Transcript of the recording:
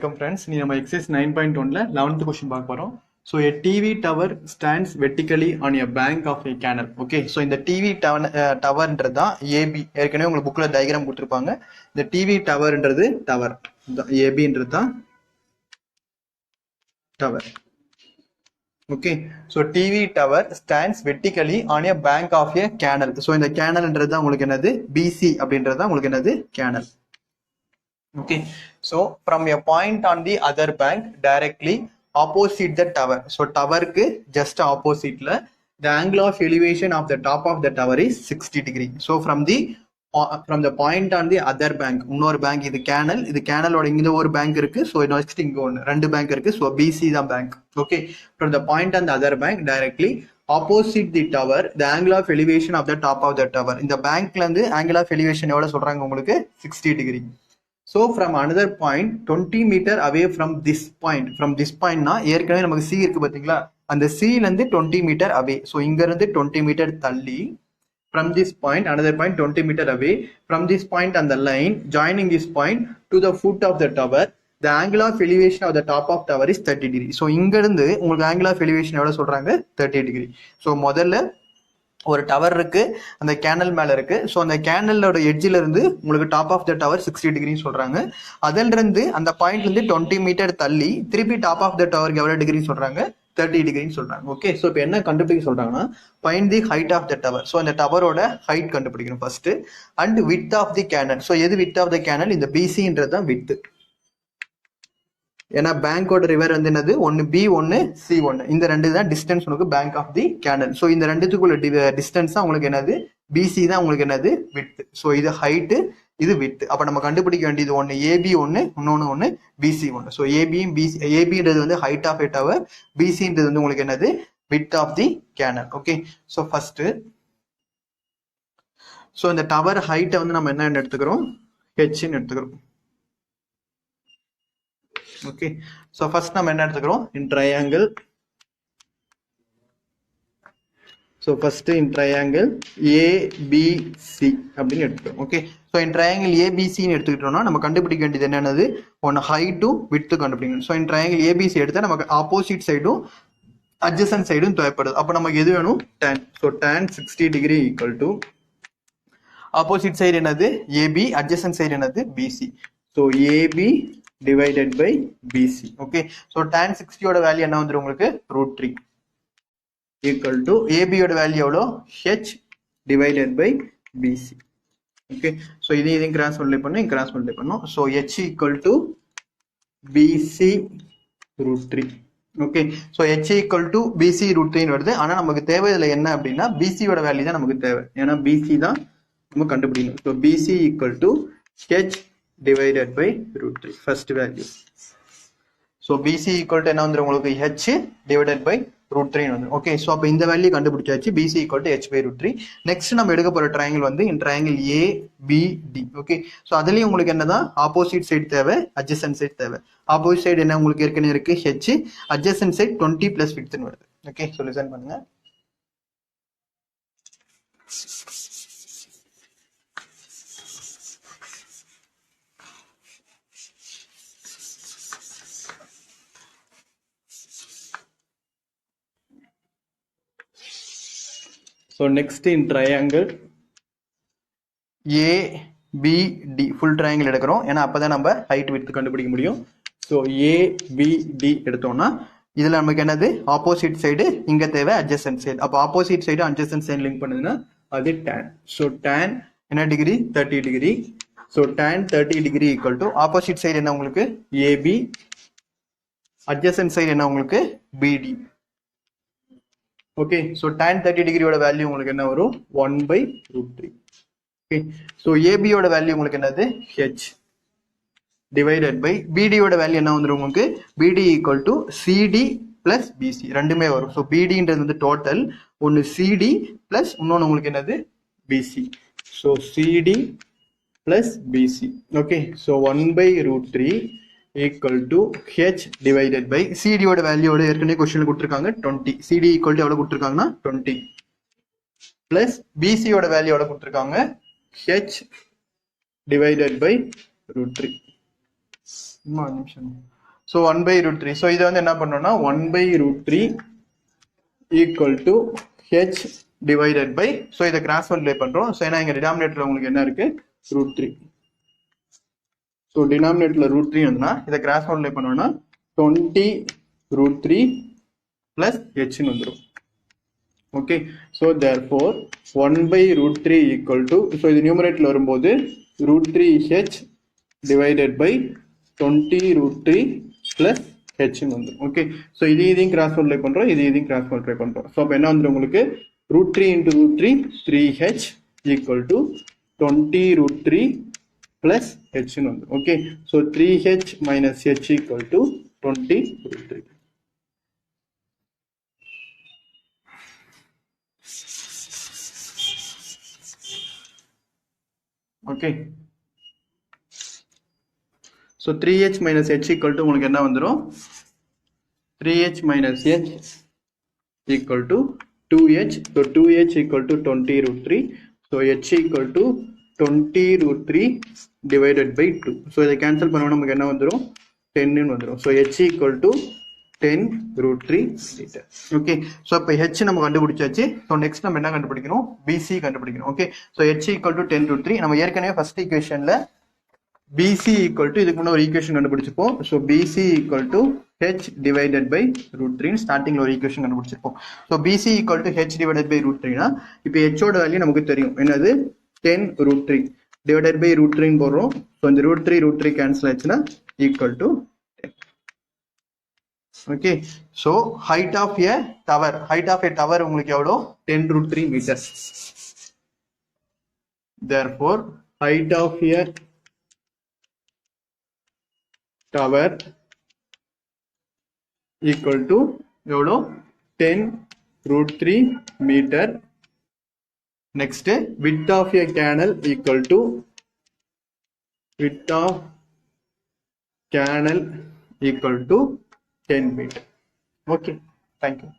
Welcome friends, we will exercise 9.1 11th question பார்க்க போறோம். So a TV tower stands vertically on a bank of a canal. Okay, so இந்த TV tower ன்றதுதான் AB. ஏற்கனவே உங்களுக்கு bookல diagram கொடுத்திருப்பாங்க. இந்த TV tower ன்றது tower. AB ன்றதுதான் tower. Okay, so TV tower stands vertically on a bank of a canal. So இந்த canal ன்றதுதான் உங்களுக்கு என்னது BC அப்படின்றதுதான் உங்களுக்கு என்னது canal. Okay, so from a point on the other bank directly opposite the tower. So tower ku just opposite la the angle of elevation of the top of the tower is 60 degree. So from the point on the other bank, இன்னொரு bank இது canal ஓட இங்க ஒரு bank இருக்கு. So next இங்க ஒன்னு ரெண்டு bank இருக்கு. So BC தான் bank. Okay, from the point on the other bank directly opposite the tower the angle of elevation of the top of the tower. இந்த bankல இருந்து angle of elevation எவ்வளவு சொல்றாங்க உங்களுக்கு 60 degree. So from another point 20 meter away from this point na ஏற்கனவே நமக்கு C இருக்கு பாத்தீங்களா அந்த C ல இருந்து 20 meter away. So இங்க இருந்து 20 meter தள்ளி from this point another point 20 meter away from this point on the line joining this point to the foot of the tower the angle of elevation of the top of tower is 30 degree. So இங்க இருந்து உங்களுக்கு angle of elevation எவ்வளவு சொல்றாங்க 30 degree. So முதல்ல ஒரு tower இருக்கு அந்த canal மேல இருக்கு. ஸோ அந்த கேனலோட எட்ஜில இருந்து உங்களுக்கு top of the tower 60 degree சொல்றாங்க. அதுல இருந்து அந்த பாயிண்ட்ல இருந்து 20 மீட்டர் தள்ளி திருப்பி டாப் ஆஃப் த டவருக்கு எவ்வளவு டிகிரி சொல்றாங்க 30 டிகிரின்னு சொல்றாங்க. ஓகே, ஸோ இப்போ என்ன கண்டுபிடிக்க சொல்றாங்கன்னா find the height of the tower. So அந்த டவரோட ஹைட் கண்டுபிடிக்கணும் first. And width of the canal. So எது வித் ஆஃப் த கேனல்? இந்த பிசின்றது தான் வித். ஏன்னா பேங்கோட ரிவர் வந்து என்னது ஒன்னு B1 C1 இந்த ரெண்டு தான் டிஸ்டன்ஸ் உங்களுக்கு bank of the canal. So இந்த ரெண்டுத்துக்குள்ள டிஸ்டன்ஸ் தான் உங்களுக்கு என்னது BC தான் உங்களுக்கு என்னது வித். ஸோ இது ஹைட்டு இது வித். அப்ப நம்ம கண்டுபிடிக்க வேண்டியது ஒன்னு AB ஒன்னு இன்னொன்னு BC ஒன்னு. ஸோ ABன்றது வந்து ஹைட் ஆஃப் எ டவர், BCன்றது வந்து உங்களுக்கு என்னது width of the canal. Okay, so first so இந்த டவர் ஹைட்டை வந்து நம்ம என்ன எடுத்துக்கிறோம் Hன்னு எடுத்துக்கிறோம். ஓகே, சோ ஃபர்ஸ்ட் நம்ம என்ன எடுத்துக்கிறோம் இன் triangle. So first in triangle ABC அப்படின்னு எடுத்துக்கிறோம். Okay, so in triangle ABC ன்னு எடுத்துக்கிட்டோம்னா நம்ம கண்டுபிடிக்க வேண்டியது என்னது ஒன்னு ஹைட்டும் விட்த்தும் கண்டுபிடிக்கணும். சோ இன் ட்ரையாங்கிள் ABC எடுத்தா நமக்கு ஆப்போசிட் சைடும் அட்ஜசன்ட் சைடும் தேவைப்படுது. அப்ப நமக்கு எது வேணும் tan. So tan 60 degree equal to opposite side என்னது AB, அட்ஜசன்ட் சைடு என்னது BC. So AB divided by BC. Okay, so tan 60 ஓட வேல்யூ என்ன வந்துரும் உங்களுக்கு √3 equal to AB ஓட வேல்யூ எவ்வளோ H divided by BC. Okay, so இதையும் cross multiply பண்ணும். So H equal to BC √3. Okay, so H equal to BC √3 வருது. ஆனா நமக்கு தேவை இதுல என்ன அப்படின்னா BC ஓட வேல்யூ தான் நமக்கு தேவை. ஏன்னா BC தான் நம்ம கண்டுபிடிக்கணும். So BC equal to H divided by √3 first value. So BC equal to என்ன வந்துரும் உங்களுக்கு H divided by √3 வந்துரும். ஓகே, சோ அப்ப இந்த வேல்யூ கண்டுபிடிச்சாச்சு. BC equal to H by √3. Next நம்ம எடுக்க போற ட்ரையாங்கிள் வந்து இந்த ட்ரையாங்கிள் ABD. ஓகே, சோ அதுலயும் உங்களுக்கு என்னதான் ஆப்போசிட் சைடு தேவை, அட்ஜசன்ட் சைடு தேவை. ஆப்போசிட் சைடு என்ன உங்களுக்கு ஏற்கனவே இருக்கு H, அட்ஜசன்ட் சைடு 20 பிளஸ் விட்த்னு வருது. ஓகே, சோ லிசன் பண்ணுங்க. So next in triangle ABD full triangle எடுக்கிறோம். ஏன்னா அப்பதான் நம்ம ஹைட் விட்த் கண்டுபிடிக்க முடியும். ஸோ ABD எடுத்தோம்னா இதுல நமக்கு என்னது ஆப்போசிட் சைடு இங்க தேவை அட்ஜசன்ட் சைடு. அப்போ opposite side adjacent side link பண்ணுதுன்னா அது tan. ஸோ tan என்ன degree 30 degree. So tan 30 degree equal to opposite side என்ன உங்களுக்கு AB, அட்ஜசன்ட் சைடு என்ன உங்களுக்கு BD. ஓகே, சோ tan 30 டிகிரியோட வேல்யூ உங்களுக்கு என்ன வரும் 1/√3. ஓகே, சோ AB யோட வேல்யூ உங்களுக்கு என்னது H டிவைடட் பை BD யோட வேல்யூ என்ன வந்துரும் உங்களுக்கு BD equal to CD plus BC ரெண்டுமே வரும். ஸோ BDன்றது வந்து டோட்டல் ஒன்னு CD பிளஸ் இன்னொன்னு உங்களுக்கு என்னது BC. So CD plus BC. Okay, so 1/√3 equal to H divided by CD ஓட வேல்யூ ஏற்கனவே क्वेश्चनல கொடுத்திருக்காங்க 20. CD equal to எவ்வளவு கொடுத்திருக்காங்கன்னா 20 plus BC ஓட வேல்யூ எவ்வளவு கொடுத்திருக்காங்க H divided by √3. இன்னும் நிமிஷம் ஸோ 1/√3. ஸோ இதை வந்து என்ன பண்ணோம்னா 1/√3 equal to h divided by, so இதை கிராஸ் மல்டிப்ளை பண்றோம். ஸோ ஏன்னா இங்க டினாமினேட்டர்ல உங்களுக்கு என்ன இருக்கு √3. ஸோ டினாமினேட்டர்ல √3 வந்துன்னா இதை கிராஸ் மல்டிப்ளை பண்ணோம்னா 20√3 பிளஸ் ஹெச்னு வந்துடும். Okay, so therefore 1/√3 equal to, so இது நியூமரேட்டர்ல வரும்போது √3h டிவைடட் பை 20√3 பிளஸ் ஹெச்னு வந்துடும். ஓகே, ஸோ இதையும் கிராஸ் மல்டிப்ளை பண்றோம், இதையும் கிராஸ் மல்டிப்ளை பண்றோம். ஸோ அப்போ என்ன வந்துடும் உங்களுக்கு √3 into √3 3h equal to 20√3 plus h னு வந்துடும். Okay, so 3h minus h equal to 20√3. Okay, so 3h minus h equal to உங்களுக்கு என்ன வந்துடும் 3h minus h equal to 2h. So 2h equal to 20√3. So h equal to 20√3 divided by 2. So இதை cancel பண்ணோம்னா நமக்கு என்ன வந்துடும் 10 வந்துடும். So h equal to 10√3 liter. Okay, so இப்போ h நம்ம கண்டுபிடிச்சாச்சு. ஸோ நெக்ஸ்ட் நம்ம என்ன கண்டுபிடிக்கணும் BC கண்டுபிடிக்கணும். Okay, so h equal to 10√3. நம்ம ஏற்கனவே ஃபர்ஸ்ட் ஈக்குவேஷன்ல BC equal to இதுக்கு முன்னாடி ஒரு ஈக்குவேஷன் கண்டுபிடிச்சிருப்போம். So BC equal to h divided by √3 ஸ்டார்டிங்ல ஒரு ஈக்குவேஷன் கண்டுபிடிச்சிருப்போம். So BC equal to h divided by √3னா இப்போ h ஓட வேல்யூ நமக்கு தெரியும் என்னது 10√3 divided by √3 போடுறோம். ஸோ இந்த √3 கேன்சல் ஆச்சுன்னா equal to 10. Okay, so height of a tower உங்களுக்கு எவ்வளோ 10√3 metre. therefore height of a tower equal to எவ்வளோ 10√3 meter. next width of a canal equal to width of canal equal to 10 meter. okay, thank you.